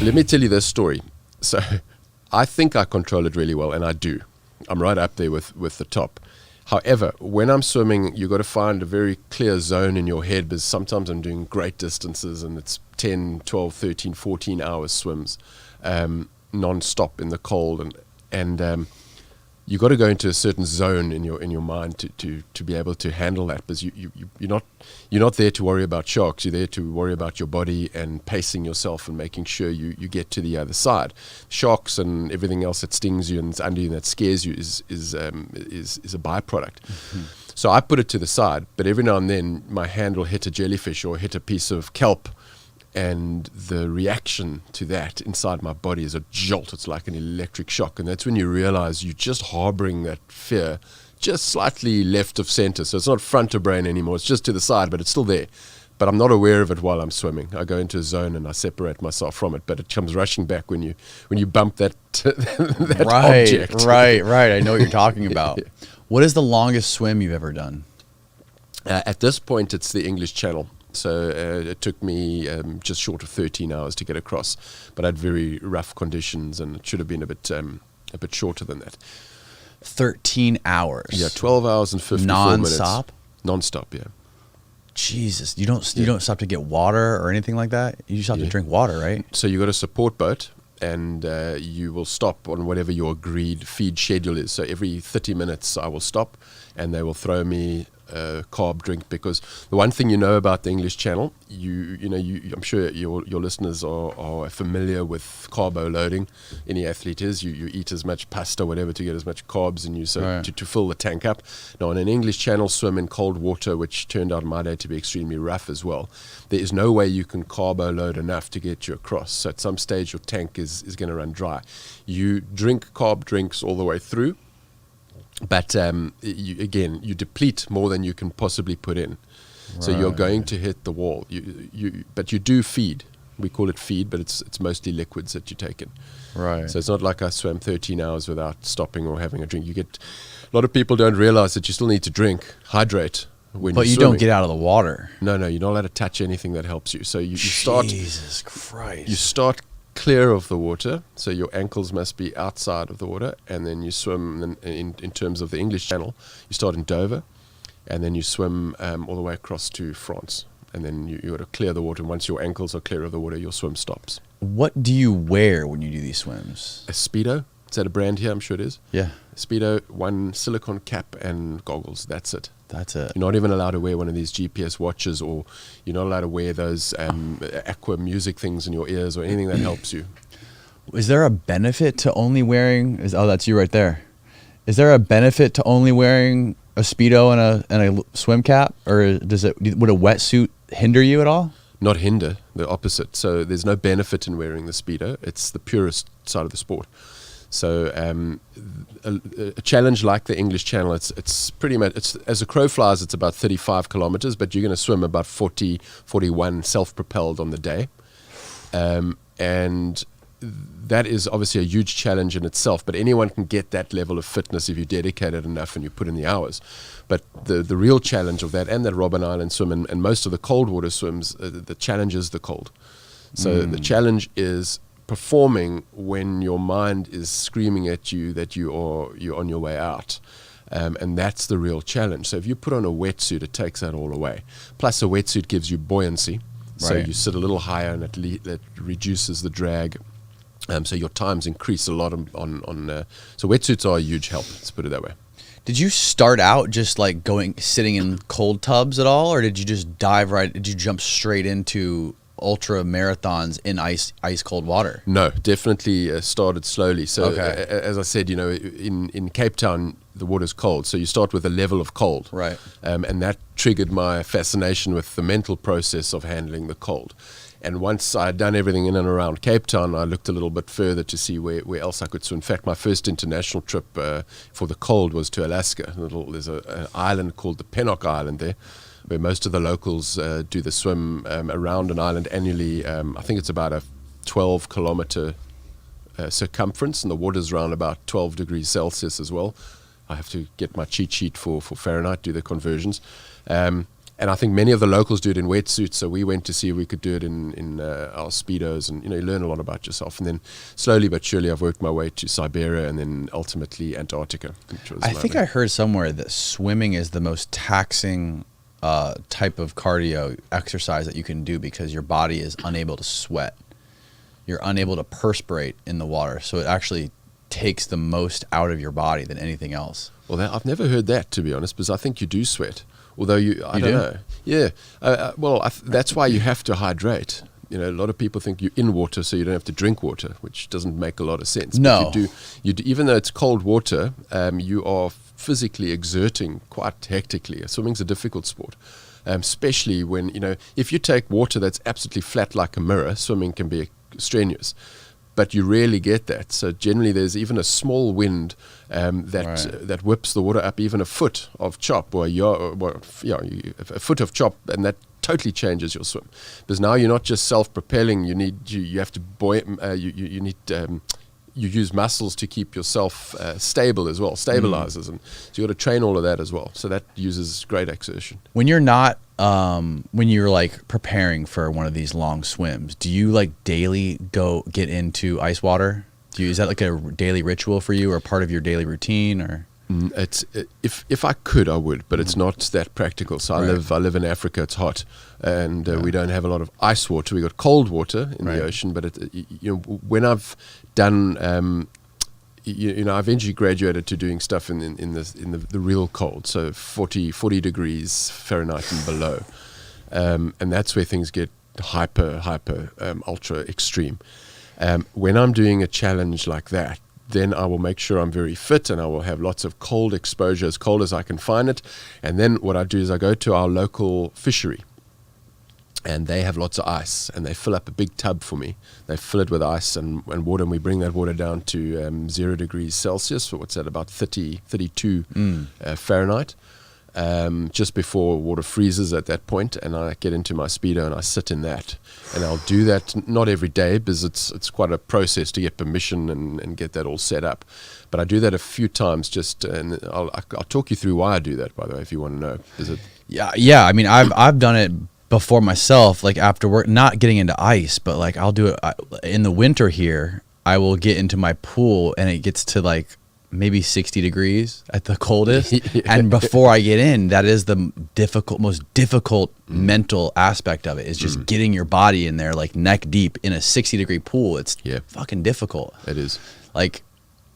Let me tell you this story. So I think I control it really well, and I do. I'm right up there with the top. However, when I'm swimming, you've got to find a very clear zone in your head, because sometimes I'm doing great distances and it's 10, 12, 13, 14 hours swims non-stop in the cold. And you've got to go into a certain zone in your mind to be able to handle that, because you're not there to worry about sharks. You're there to worry about your body and pacing yourself and making sure you get to the other side. Sharks and everything else that stings you and is under you and that scares you is a byproduct. Mm-hmm. So I put it to the side, but every now and then my hand will hit a jellyfish or hit a piece of kelp, and the reaction to that inside my body is a jolt. It's like an electric shock, and that's when you realize you're just harboring that fear just slightly left of center. So it's not front of brain anymore, it's just to the side, but it's still there. But I'm not aware of it while I'm swimming. I go into a zone and I separate myself from it, but it comes rushing back when you bump that that object. Right. I know what you're talking about. Yeah. What is the longest swim you've ever done? At this point, it's the English Channel. So it took me just short of 13 hours to get across, but I had very rough conditions, and it should have been a bit shorter than that. 13 hours. Yeah, 12 hours and 54 minutes. Non-stop, yeah. Jesus, you don't stop to get water or anything like that? You just have to drink water, right? So you got a support boat, and you will stop on whatever your agreed feed schedule is. So every 30 minutes I will stop, and they will throw me carb drink, because the one thing you know about the English Channel, I'm sure your listeners are familiar with carbo loading. Any athlete is. You eat as much pasta, whatever, to get as much carbs in you, so right, to fill the tank up. Now, in an English Channel swim in cold water, which turned out in my day to be extremely rough as well, there is no way you can carbo load enough to get you across. So at some stage your tank is going to run dry. You drink carb drinks all the way through, but you deplete more than you can possibly put in. Right. So you're going to hit the wall. But you do feed. We call it feed, but it's mostly liquids that you take in. Right. So it's not like I swam 13 hours without stopping or having a drink. A lot of people don't realize that you still need to drink, hydrate when you're swimming. But you don't get out of the water. No, you're not allowed to touch anything that helps you. So you start. Jesus Christ. You start clear of the water, so your ankles must be outside of the water, and then you swim in terms of the English Channel. You start in Dover, and then you swim all the way across to France, and then you got to clear the water, and once your ankles are clear of the water, your swim stops. What do you wear when you do these swims? A Speedo. Is that a brand here? I'm sure it is. Yeah. A Speedo, one silicone cap and goggles. That's it. That's it. You're not even allowed to wear one of these GPS watches, or you're not allowed to wear those aqua music things in your ears or anything that helps you. Is there a benefit to only wearing? That's you right there. Is there a benefit to only wearing a Speedo and a swim cap, or would a wetsuit hinder you at all? Not hinder, the opposite. So there's no benefit in wearing the Speedo. It's the purest side of the sport. So a challenge like the English Channel, it's pretty much, as a crow flies, it's about 35 kilometers, but you're going to swim about 40, 41 self-propelled on the day. And that is obviously a huge challenge in itself, but anyone can get that level of fitness if you're dedicated enough and you put in the hours. But the real challenge of that, and that Robben Island swim and most of the cold water swims, the challenge is the cold. So the challenge is performing when your mind is screaming at you that you're on your way out, and that's the real challenge. So if you put on a wetsuit, it takes that all away. Plus, a wetsuit gives you buoyancy, so you sit a little higher, and that reduces the drag. So your times increase a lot on. So wetsuits are a huge help. Let's put it that way. Did you start out just like sitting in cold tubs at all, or did you just dive right? Did you jump straight into ultra marathons in ice cold water? No, definitely started slowly. So as I said, in Cape Town the water's cold, so you start with a level of cold, right? And that triggered my fascination with the mental process of handling the cold. And once I had done everything in and around Cape Town, I looked a little bit further to see where else I could swim. In fact, my first international trip for the cold was to Alaska. There's an island called the Pennock Island there, where most of the locals do the swim around an island annually. I think it's about a 12-kilometer circumference, and the water's around about 12 degrees Celsius as well. I have to get my cheat sheet for Fahrenheit, do the conversions. And I think many of the locals do it in wetsuits, so we went to see if we could do it in our Speedos, and you learn a lot about yourself. And then slowly but surely I've worked my way to Siberia and then ultimately Antarctica, which was I think I heard somewhere that swimming is the most taxing type of cardio exercise that you can do because your body is unable to sweat. You're unable to perspirate in the water, so it actually takes the most out of your body than anything else. Well, I've never heard that, to be honest, because I think you do sweat. Although I don't know. Yeah. That's why you have to hydrate. A lot of people think you're in water, so you don't have to drink water, which doesn't make a lot of sense. No. But you do, even though it's cold water, you are physically exerting quite hectically. Swimming's a difficult sport, especially when, if you take water that's absolutely flat like a mirror, swimming can be strenuous. But you rarely get that. So generally there's even a small wind that whips the water up even a foot of chop or a foot of chop, and that totally changes your swim. Because now you're not just self-propelling, you have to you use muscles to keep yourself stable as well, stabilizers, and so you got to train all of that as well. So that uses great exertion. When you're not, when you're like preparing for one of these long swims, do you like daily go get into ice water? Is that like a daily ritual for you, or part of your daily routine, or? If I could, I would, but it's not that practical. So I live in Africa. It's hot, and we don't have a lot of ice water. We got cold water in the ocean, but when I've done, I eventually graduated to doing stuff in the real cold, so 40 degrees Fahrenheit and below, and that's where things get hyper ultra extreme. When I'm doing a challenge like that, then I will make sure I'm very fit, and I will have lots of cold exposure, as cold as I can find it. And then what I do is I go to our local fishery, and they have lots of ice, and they fill up a big tub for me. They fill it with ice and water, and we bring that water down to 0 degrees Celsius, or what's that, about 32 Fahrenheit, just before water freezes at that point, and I get into my Speedo and I sit in that. And I'll do that not every day, because it's quite a process to get permission and get that all set up. But I do that a few times, and I'll talk you through why I do that, by the way, if you want to know. Yeah. I mean, I've done it before myself, like after work, not getting into ice, but like I'll do it in the winter here. I will get into my pool, and it gets to like maybe 60 degrees at the coldest. And before I get in, that is the most difficult mental aspect of it, is just getting your body in there like neck deep in a 60-degree pool. It's fucking difficult. It is. Like,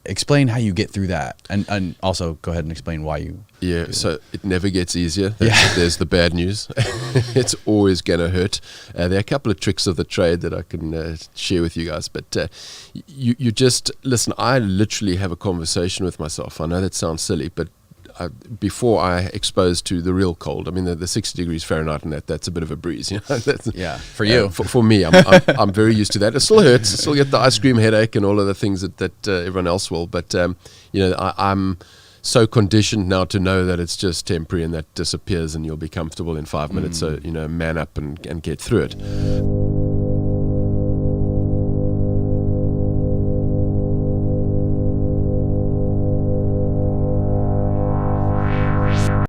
explain how you get through that, and also go ahead and explain why you so it never gets easier. There's the bad news. It's always gonna hurt. There are a couple of tricks of the trade that I can share with you guys, but you just listen. I literally have a conversation with myself. I know that sounds silly, but before I exposed to the real cold, I mean the 60 degrees Fahrenheit, and that's a bit of a breeze, for you. For me, I'm very used to that. It still hurts. I still get the ice cream headache and all of the things that everyone else will. But I'm so conditioned now to know that it's just temporary and that disappears, and you'll be comfortable in 5 minutes. So man up and get through it.